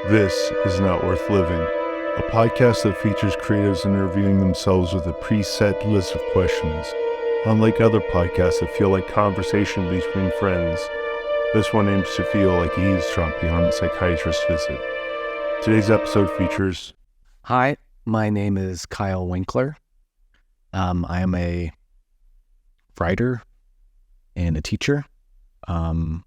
This is Not Worth Living, a podcast that features creatives interviewing themselves with a preset list of questions. Unlike other podcasts that feel like conversation between friends, this one aims to feel like eavesdropping on a psychiatrist's visit. Today's episode features... Hi, my name is Kyle Winkler. I am a writer and a teacher. And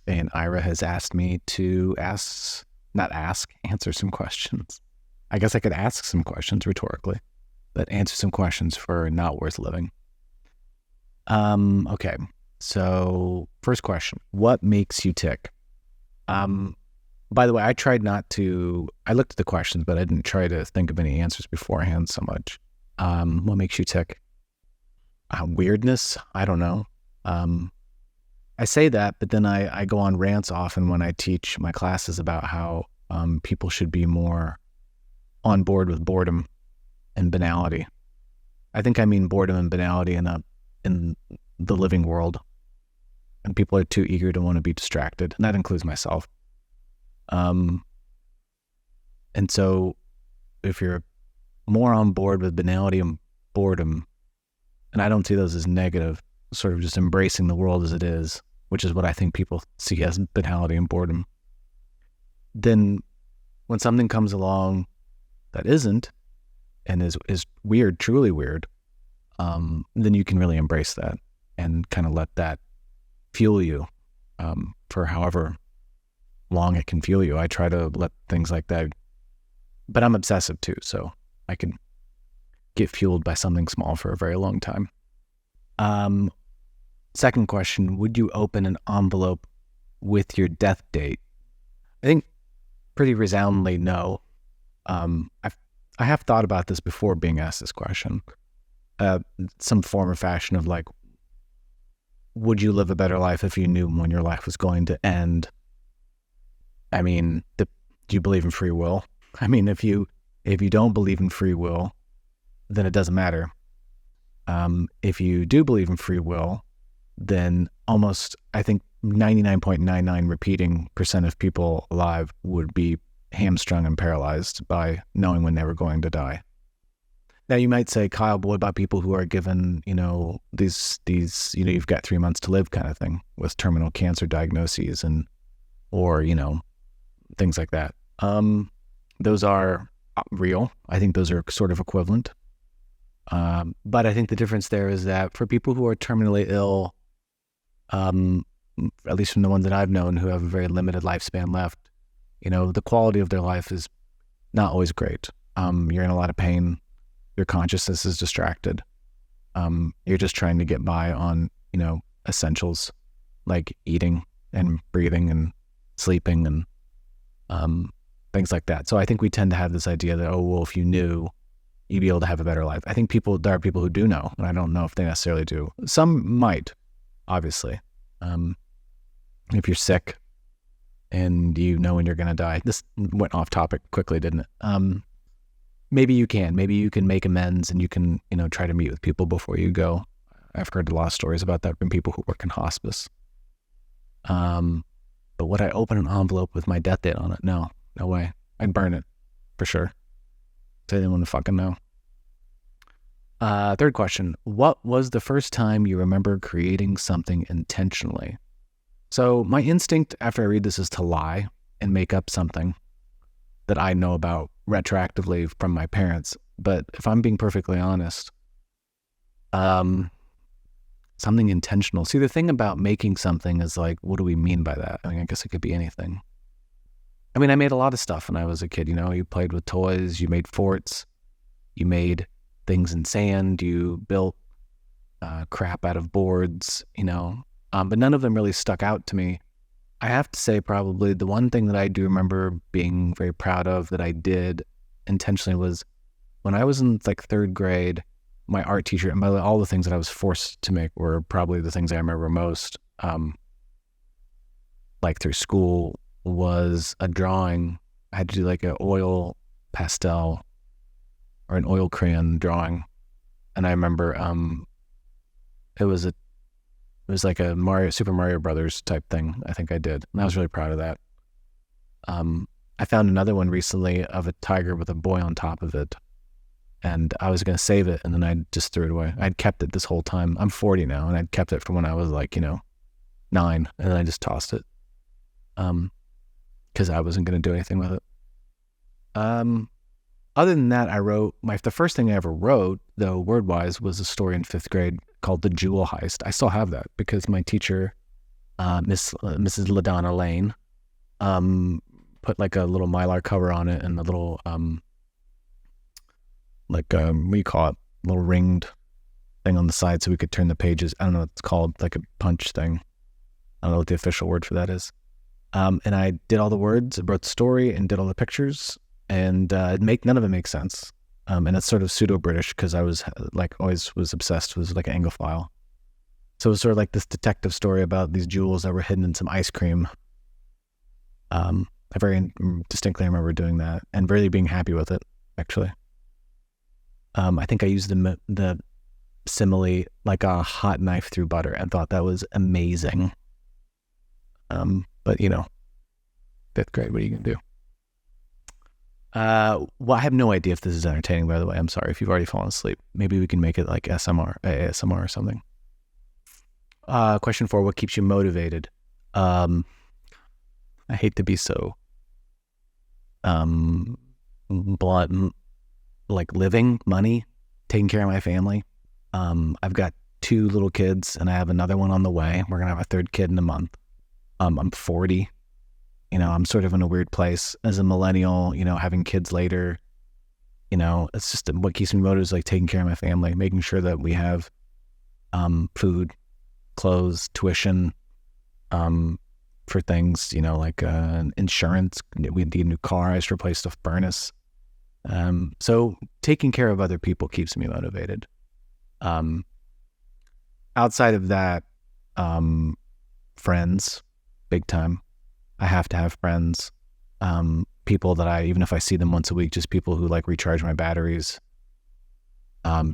Ira has asked me to answer some questions. I guess I could ask some questions rhetorically, but answer some questions for Not Worth Living. Okay, so first question, what makes you tick? By the way, I looked at the questions, but I didn't try to think of any answers beforehand so much. What makes you tick? Weirdness? I don't know. I say that, but then I go on rants often when I teach my classes about how people should be more on board with boredom and banality. I think I mean boredom and banality in the living world. And people are too eager to want to be distracted. And that includes myself. And so if you're more on board with banality and boredom, and I don't see those as negative, sort of just embracing the world as it is, which is what I think people see as banality and boredom, then when something comes along that isn't and is weird, truly weird, then you can really embrace that and kind of let that fuel you for however long it can fuel you. I try to let things like that, but I'm obsessive too, so I can get fueled by something small for a very long time. Second question, would you open an envelope with your death date? I think pretty resoundingly no. I have thought about this before being asked this question. Some form or fashion of like, would you live a better life if you knew when your life was going to end? I mean, do you believe in free will? I mean, if you don't believe in free will, then it doesn't matter. If you do believe in free will, then almost, I think 99.99 repeating percent of people alive would be hamstrung and paralyzed by knowing when they were going to die. Now you might say, Kyle, but what about people who are given, these, you've got 3 months to live kind of thing with terminal cancer diagnoses or things like that. Those are real. I think those are sort of equivalent. But I think the difference there is that for people who are terminally ill, at least from the ones that I've known who have a very limited lifespan left, the quality of their life is not always great. You're in a lot of pain. Your consciousness is distracted. You're just trying to get by on, essentials like eating and breathing and sleeping and things like that. So I think we tend to have this idea that, if you knew, you'd be able to have a better life. I think there are people who do know, and I don't know if they necessarily do. Some might, obviously. If you're sick and you know when you're going to die. This went off topic quickly, didn't it? Maybe you can. Maybe you can make amends and you can, try to meet with people before you go. I've heard a lot of stories about that from people who work in hospice. But would I open an envelope with my death date on it? No way. I'd burn it for sure. I didn't want to fucking know. Third question. What was the first time you remember creating something intentionally? So my instinct after I read this is to lie and make up something that I know about retroactively from my parents. But if I'm being perfectly honest, something intentional. See, the thing about making something is like, what do we mean by that? I mean, I guess it could be anything. I mean, I made a lot of stuff when I was a kid. You played with toys, you made forts, you made things in sand, you built crap out of boards, but none of them really stuck out to me. I have to say probably the one thing that I do remember being very proud of that I did intentionally was when I was in like third grade, my art teacher, and by the way, all the things that I was forced to make were probably the things I remember most, like through school, was a drawing. I had to do like an oil pastel or an oil crayon drawing. And I remember it was like a Super Mario Brothers type thing I think I did. And I was really proud of that. I found another one recently of a tiger with a boy on top of it. And I was going to save it, and then I just threw it away. I'd kept it this whole time. I'm 40 now, and I'd kept it from when I was 9, and then I just tossed it. Because I wasn't going to do anything with it. Other than that, I wrote, the first thing I ever wrote, though, word-wise, was a story in 5th grade called The Jewel Heist. I still have that because my teacher, Mrs. LaDonna Lane, put like a little Mylar cover on it and a little, what do you call it? Little ringed thing on the side so we could turn the pages. I don't know what it's called, like a punch thing. I don't know what the official word for that is. And I did all the words, wrote the story, and did all the pictures. And none of it makes sense. And it's sort of pseudo-British because I was always was obsessed with like an Anglophile. So it was sort of like this detective story about these jewels that were hidden in some ice cream. I very distinctly remember doing that and really being happy with it, actually. I think I used the simile like a hot knife through butter and thought that was amazing. But 5th grade, what are you going to do? Well, I have no idea if this is entertaining, by the way. I'm sorry if you've already fallen asleep. Maybe we can make it like ASMR or something. Question 4, what keeps you motivated? I hate to be so blunt, like living, money, taking care of my family. I've got 2 little kids and I have another one on the way. We're going to have a 3rd kid in a month. I'm 40. I'm sort of in a weird place as a millennial, having kids later. It's just what keeps me motivated is like taking care of my family, making sure that we have food, clothes, tuition, for things, like insurance. We need a new car. I just replaced the furnace. So taking care of other people keeps me motivated. Outside of that, friends, big time. I have to have friends, people that even if I see them once a week, just people who like recharge my batteries,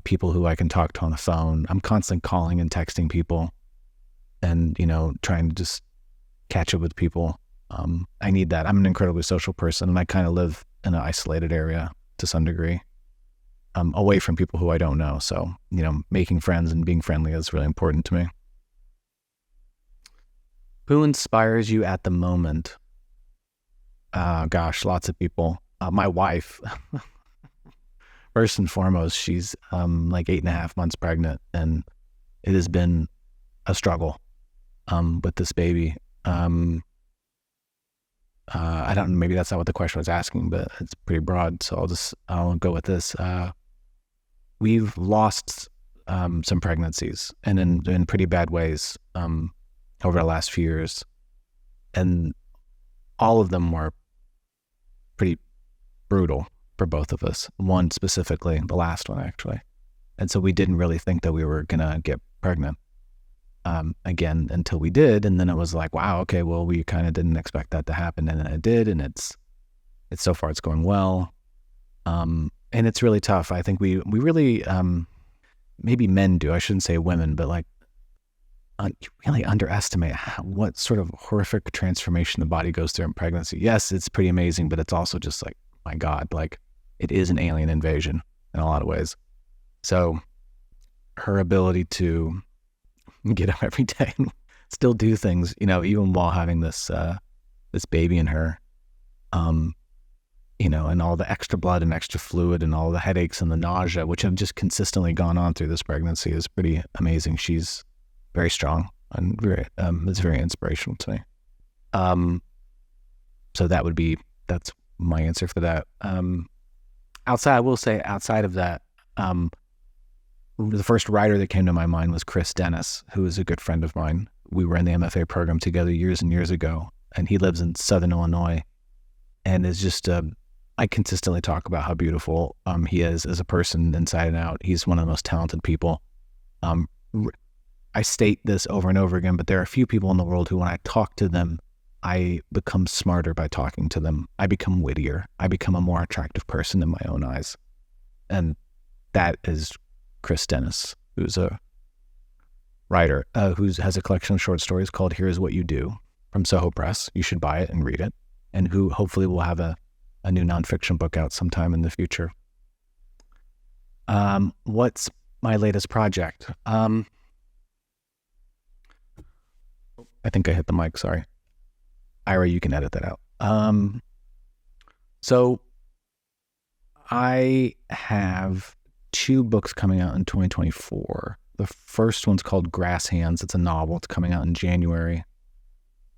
people who I can talk to on the phone. I'm constantly calling and texting people and, trying to just catch up with people. I need that. I'm an incredibly social person and I kind of live in an isolated area to some degree, away from people who I don't know. So, making friends and being friendly is really important to me. Who inspires you at the moment? Gosh, lots of people. My wife, first and foremost, she's like 8.5 months pregnant, and it has been a struggle with this baby. I don't know, maybe that's not what the question was asking, but it's pretty broad, so I'll go with this. We've lost some pregnancies, and in pretty bad ways. Over the last few years, and all of them were pretty brutal for both of us. One specifically, the last one actually. And so we didn't really think that we were gonna get pregnant again until we did, and then it was like, wow, okay, well, we kind of didn't expect that to happen, and then it did, and it's so far it's going well, and it's really tough. I think we really maybe men do. I shouldn't say women, but like. You really underestimate what sort of horrific transformation the body goes through in pregnancy. Yes, it's pretty amazing, but it's also just like, my God, like it is an alien invasion in a lot of ways. So her ability to get up every day and still do things, even while having this baby in her, and all the extra blood and extra fluid and all the headaches and the nausea, which have just consistently gone on through this pregnancy, is pretty amazing. She's very strong and it's very inspirational to me. So that's my answer for that. Outside of that, the first writer that came to my mind was Chris Dennis, who is a good friend of mine. We were in the MFA program together years and years ago, and he lives in Southern Illinois, and is just, I consistently talk about how beautiful he is as a person inside and out. He's one of the most talented people. I state this over and over again, but there are a few people in the world who, when I talk to them, I become smarter by talking to them. I become wittier. I become a more attractive person in my own eyes. And that is Chris Dennis, who's a writer, who has a collection of short stories called Here's What You Do from Soho Press. You should buy it and read it. and who hopefully will have a new nonfiction book out sometime in the future. What's my latest project? I think I hit the mic, sorry. Ira, you can edit that out. So I have 2 books coming out in 2024. The first one's called Grasshands. It's a novel. It's coming out in January.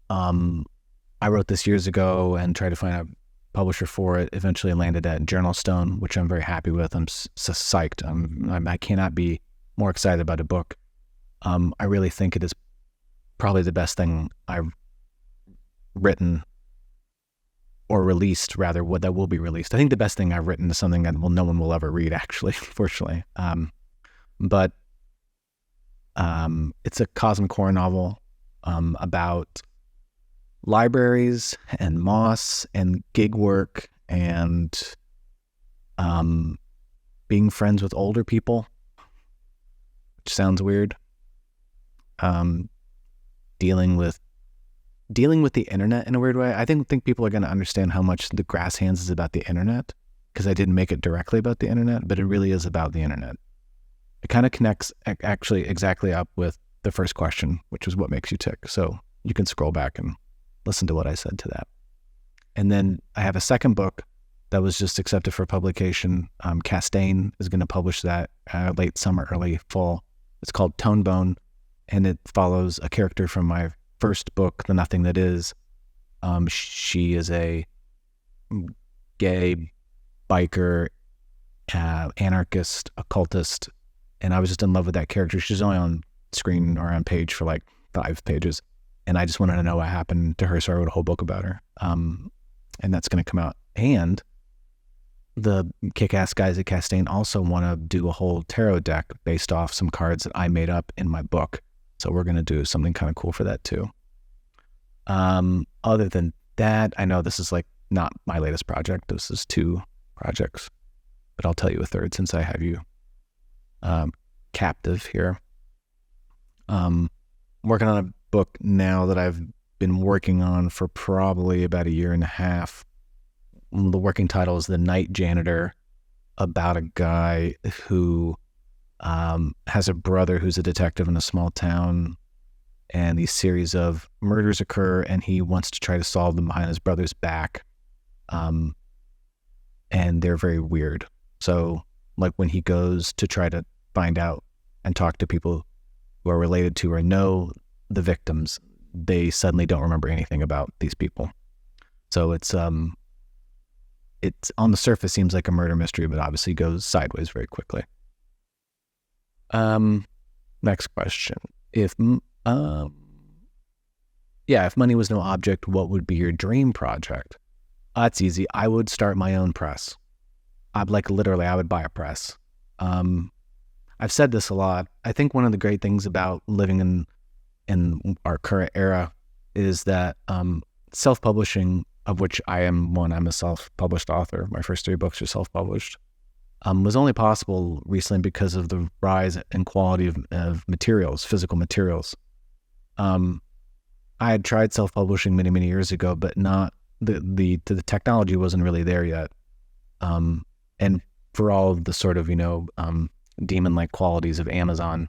I wrote this years ago and tried to find a publisher for it. Eventually landed at Journalstone, which I'm very happy with. I'm psyched. I cannot be more excited about a book. I really think it is probably the best thing I've written or released, rather, what that will be released. I think the best thing I've written is something that no one will ever read, actually, fortunately. But it's a cosmic horror novel about libraries and moss and gig work and being friends with older people, which sounds weird. Dealing with the internet in a weird way. I think people are going to understand how much the Grasshands is about the internet, because I didn't make it directly about the internet, but it really is about the internet. It kind of connects actually exactly up with the first question, which is what makes you tick. So you can scroll back and listen to what I said to that. And then I have a second book that was just accepted for publication. Castaigne is going to publish that late summer, early fall. It's called Tonebone, and it follows a character from my first book, The Nothing That Is. She is a gay biker, anarchist, occultist, and I was just in love with that character. She's only on screen or on page for like 5 pages, and I just wanted to know what happened to her, so I wrote a whole book about her. And that's going to come out. And the kick-ass guys at Castaigne also want to do a whole tarot deck based off some cards that I made up in my book. So we're going to do something kind of cool for that too. Other than that, I know this is like not my latest project. This is 2 projects, but I'll tell you a third since I have you captive here. I'm working on a book now that I've been working on for probably about 1.5 years. The working title is The Night Janitor, about a guy who has a brother who's a detective in a small town, and these series of murders occur, and he wants to try to solve them behind his brother's back. And they're very weird. So like when he goes to try to find out and talk to people who are related to or know the victims, they suddenly don't remember anything about these people. So it's on the surface seems like a murder mystery, but obviously goes sideways very quickly. Next question. If money was no object, what would be your dream project? That's easy. I would start my own press. I would buy a press. I've said this a lot. I think one of the great things about living in our current era is that self-publishing, of which I am one, I'm a self-published author. My first 3 books are self-published. Was only possible recently because of the rise in quality of materials, physical materials. I had tried self-publishing many, many years ago, but not the technology wasn't really there yet. And for all of the sort of, demon-like qualities of Amazon,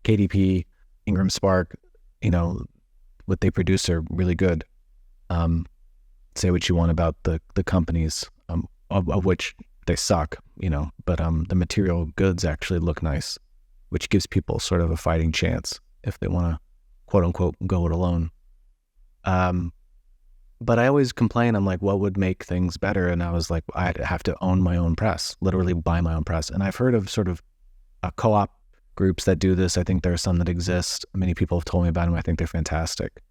KDP, Ingram Spark, what they produce are really good. Say what you want about the companies, of which they suck, but the material goods actually look nice, which gives people sort of a fighting chance if they want to, quote unquote, go it alone. But I always complain, I'm like, what would make things better? And I was like, I'd have to own my own press, literally buy my own press. And I've heard of sort of co-op groups that do this. I think there are some that exist. Many people have told me about them. I think they're fantastic.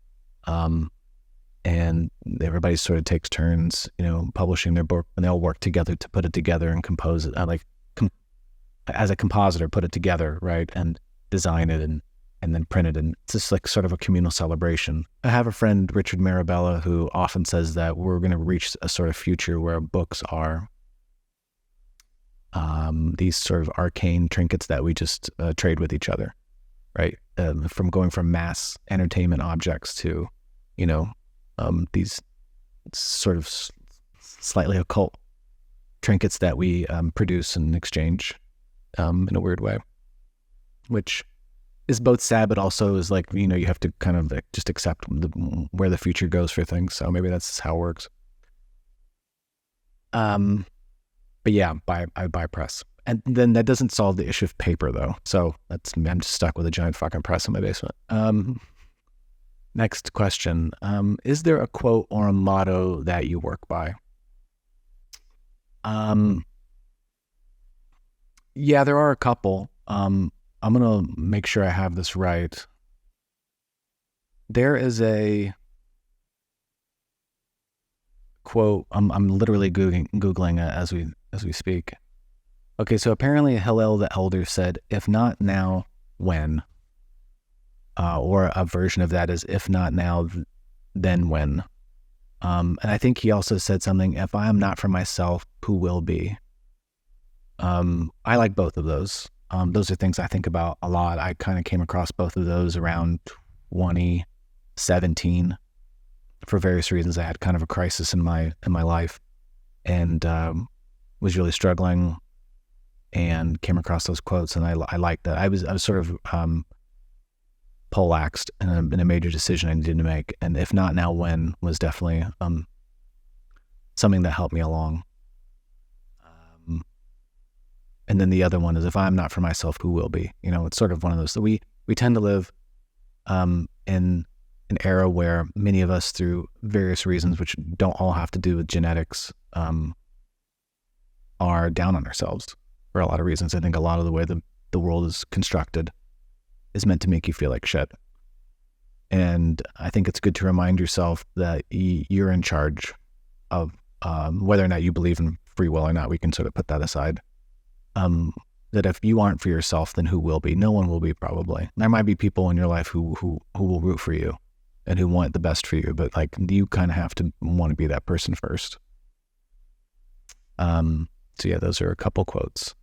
And everybody sort of takes turns, publishing their book, and they all work together to put it together and compose it. As a compositor, put it together, right, and design it and then print it. And it's just like sort of a communal celebration. I have a friend, Richard Marabella, who often says that we're going to reach a sort of future where books are these sort of arcane trinkets that we just trade with each other, right? From going from mass entertainment objects to, these sort of slightly occult trinkets that we produce and exchange in a weird way, which is both sad, but also is like, you have to kind of just accept where the future goes for things. So maybe that's how it works. But yeah, I buy press. And then that doesn't solve the issue of paper though. So I'm just stuck with a giant fucking press in my basement. Next question. Is there a quote or a motto that you work by? Yeah, there are a couple. I'm going to make sure I have this right. There is a quote. I'm literally Googling it as we speak. Okay, so apparently Hillel the Elder said, "If not now, when?" Or a version of that is, "If not now, then when?" And I think he also said something, "If I am not for myself, who will be?" I like both of those. Those are things I think about a lot. I kind of came across both of those around 2017 for various reasons. I had kind of a crisis in my life, and was really struggling, and came across those quotes, and I liked that. I was sort of poleaxed in a major decision I needed to make, and if not now, when was definitely something that helped me along. And then the other one is, if I'm not for myself, who will be? It's sort of one of those. So we tend to live in an era where many of us, through various reasons, which don't all have to do with genetics, are down on ourselves for a lot of reasons. I think a lot of the way the world is constructed is meant to make you feel like shit. And I think it's good to remind yourself that you're in charge of whether or not you believe in free will or not. We can sort of put that aside. That if you aren't for yourself, then who will be? No one will be, probably. There might be people in your life who will root for you and who want the best for you, but like, you kind of have to want to be that person first. So yeah, those are a couple quotes.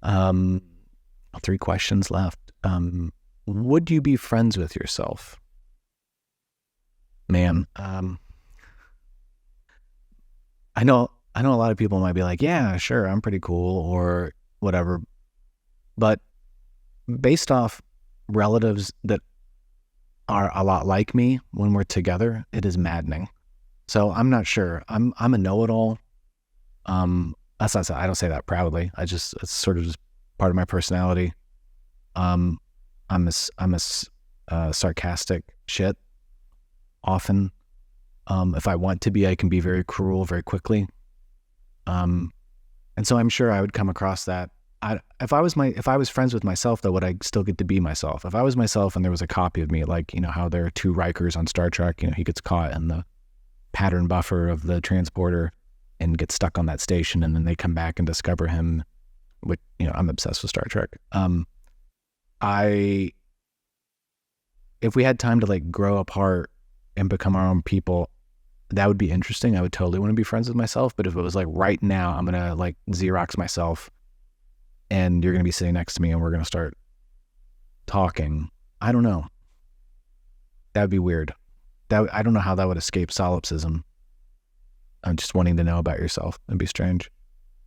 3 questions left. Would you be friends with yourself? Man, I know a lot of people might be like, yeah, sure, I'm pretty cool or whatever. But based off relatives that are a lot like me when we're together, it is maddening. So I'm not sure. I'm a know-it-all. That's not, I don't say that proudly. It's sort of just part of my personality. I'm a sarcastic shit often. If I want to be, I can be very cruel very quickly. And so I'm sure I would come across that. If I was friends with myself, though, would I still get to be myself? If I was myself and there was a copy of me, like, how there are 2 Rikers on Star Trek, he gets caught in the pattern buffer of the transporter and gets stuck on that station, and then they come back and discover him, which, I'm obsessed with Star Trek. If we had time to like grow apart and become our own people, that would be interesting. I would totally want to be friends with myself. But if it was like, right now, I'm going to like Xerox myself and you're going to be sitting next to me and we're going to start talking, I don't know. That would be weird. I don't know how that would escape solipsism. I'm just wanting to know about yourself. It'd be strange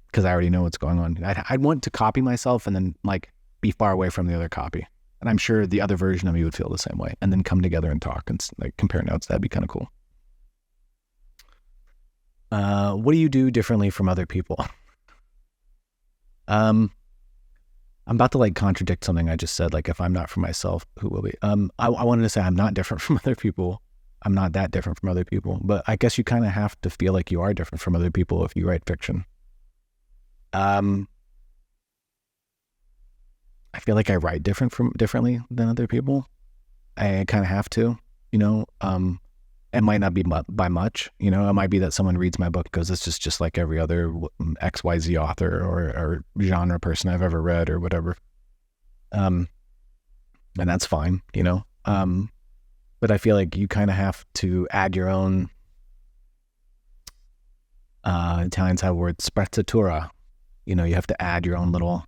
because I already know what's going on. I'd want to copy myself and then like be far away from the other copy. And I'm sure the other version of me would feel the same way, and then come together and talk and like compare notes. That'd be kind of cool. What do you do differently from other people? I'm about to like contradict something I just said. Like, if I'm not for myself, who will be? I wanted to say I'm not different from other people. I'm not that different from other people, but I guess you kind of have to feel like you are different from other people if you write fiction. I feel like I write differently than other people. I kind of have to, it might not be by much, it might be that someone reads my book and goes, this is just like every other XYZ author or genre person I've ever read or whatever. And that's fine, but I feel like you kind of have to add your own, Italians have a word, sprezzatura. You have to add your own little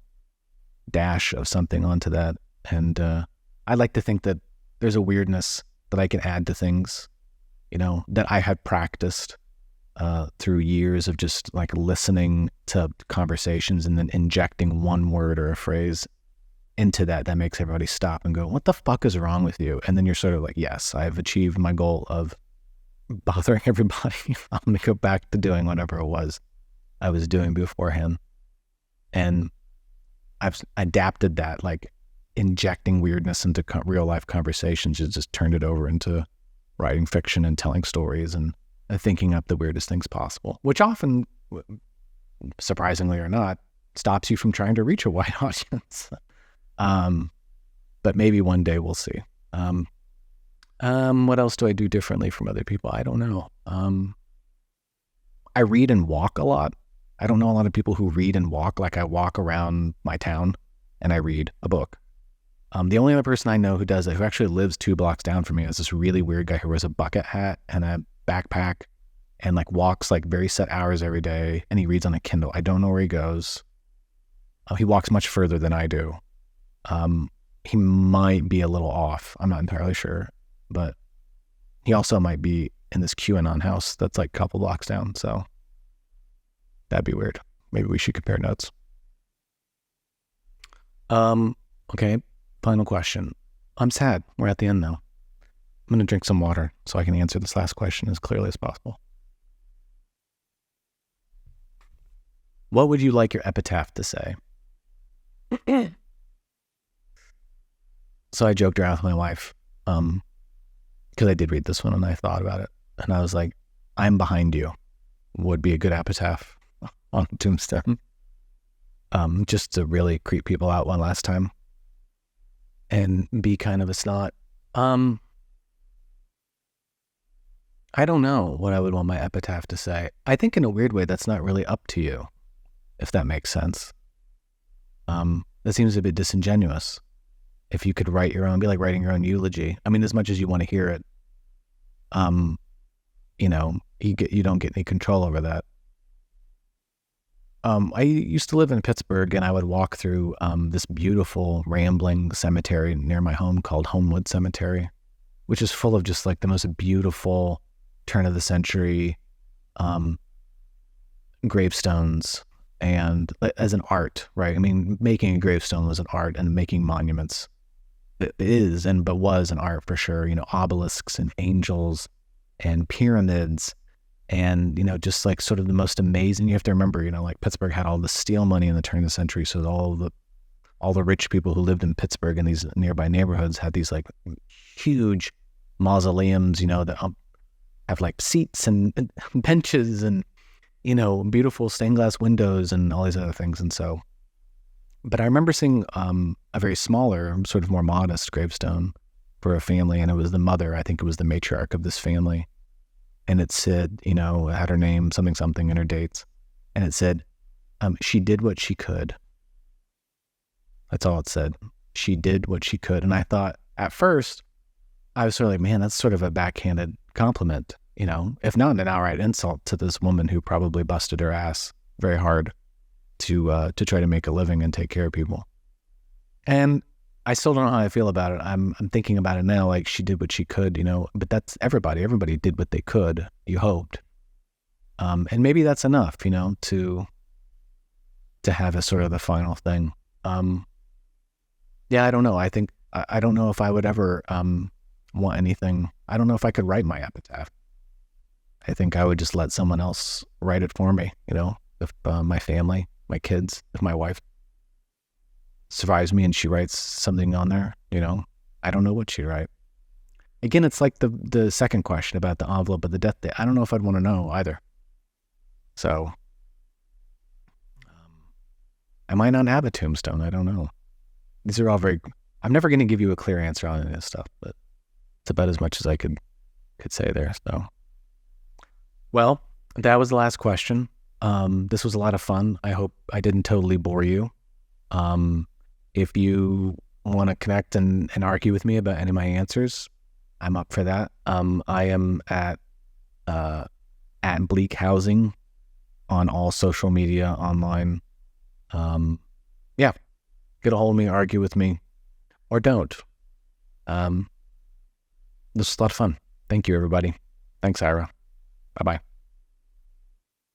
dash of something onto that. And I like to think that there's a weirdness that I can add to things that I had practiced through years of just like listening to conversations and then injecting one word or a phrase into that makes everybody stop and go, what the fuck is wrong with you? And then you're sort of like, yes, I've achieved my goal of bothering everybody. I'm going to go back to doing whatever it was I was doing beforehand. And I've adapted that, like injecting weirdness into real life conversations, just turned it over into writing fiction and telling stories and thinking up the weirdest things possible, which often, surprisingly or not, stops you from trying to reach a wide audience. But maybe one day we'll see. What else do I do differently from other people? I don't know. I read and walk a lot. I don't know a lot of people who read and walk. Like I walk around my town and I read a book. The only other person I know who does it, who actually lives 2 blocks down from me, is this really weird guy who wears a bucket hat and a backpack and like walks like very set hours every day, and he reads on a Kindle. I don't know where he goes. He walks much further than I do. He might be a little off. I'm not entirely sure, but he also might be in this QAnon house that's like a couple blocks down. So that'd be weird. Maybe we should compare notes. Okay. Final question. I'm sad. We're at the end now. I'm going to drink some water so I can answer this last question as clearly as possible. What would you like your epitaph to say? So I joked around with my wife, because I did read this one and I thought about it. And I was like, I'm behind you would be a good epitaph on a tombstone. Just to really creep people out one last time and be kind of a snot. I don't know what I would want my epitaph to say. I think in a weird way, that's not really up to you, if that makes sense. That seems a bit disingenuous. If you could write your own, be like writing your own eulogy. I mean, as much as you want to hear it, you don't get any control over that. I used to live in Pittsburgh, and I would walk through this beautiful rambling cemetery near my home called Homewood Cemetery, which is full of just like the most beautiful turn of the century gravestones, and as an art, right? I mean, making a gravestone was an art, and making monuments but was an art for sure. Obelisks and angels and pyramids. And, just like sort of the most amazing, you have to remember, like Pittsburgh had all the steel money in the turn of the century. So all the rich people who lived in Pittsburgh and these nearby neighborhoods had these like huge mausoleums, that have like seats and benches and, beautiful stained glass windows and all these other things. And so, but I remember seeing a very smaller, sort of more modest gravestone for a family. And it was the mother, I think it was the matriarch of this family. And it said, it had her name, something, and her dates. And it said, she did what she could. That's all it said. She did what she could. And I thought, at first, I was sort of like, man, that's sort of a backhanded compliment, if not an outright insult to this woman who probably busted her ass very hard to try to make a living and take care of people. And I still don't know how I feel about it. I'm thinking about it now, like she did what she could, but that's everybody. Everybody did what they could, you hoped. And maybe that's enough, to have a sort of the final thing. Yeah, I don't know. I think, I don't know if I would ever want anything. I don't know if I could write my epitaph. I think I would just let someone else write it for me, if my family, my kids, if my wife survives me and she writes something on there, I don't know what she'd write. Again, it's like the second question about the envelope of the death date. I don't know if I'd want to know either. So I might not have a tombstone. I don't know. These are all I'm never going to give you a clear answer on any of this stuff, but it's about as much as I could say there. So, well, that was the last question. This was a lot of fun. I hope I didn't totally bore you. If you want to connect and argue with me about any of my answers, I'm up for that. I am at Bleak Housing on all social media online. Yeah, get a hold of me, argue with me, or don't. This was a lot of fun. Thank you, everybody. Thanks, Ira. Bye-bye.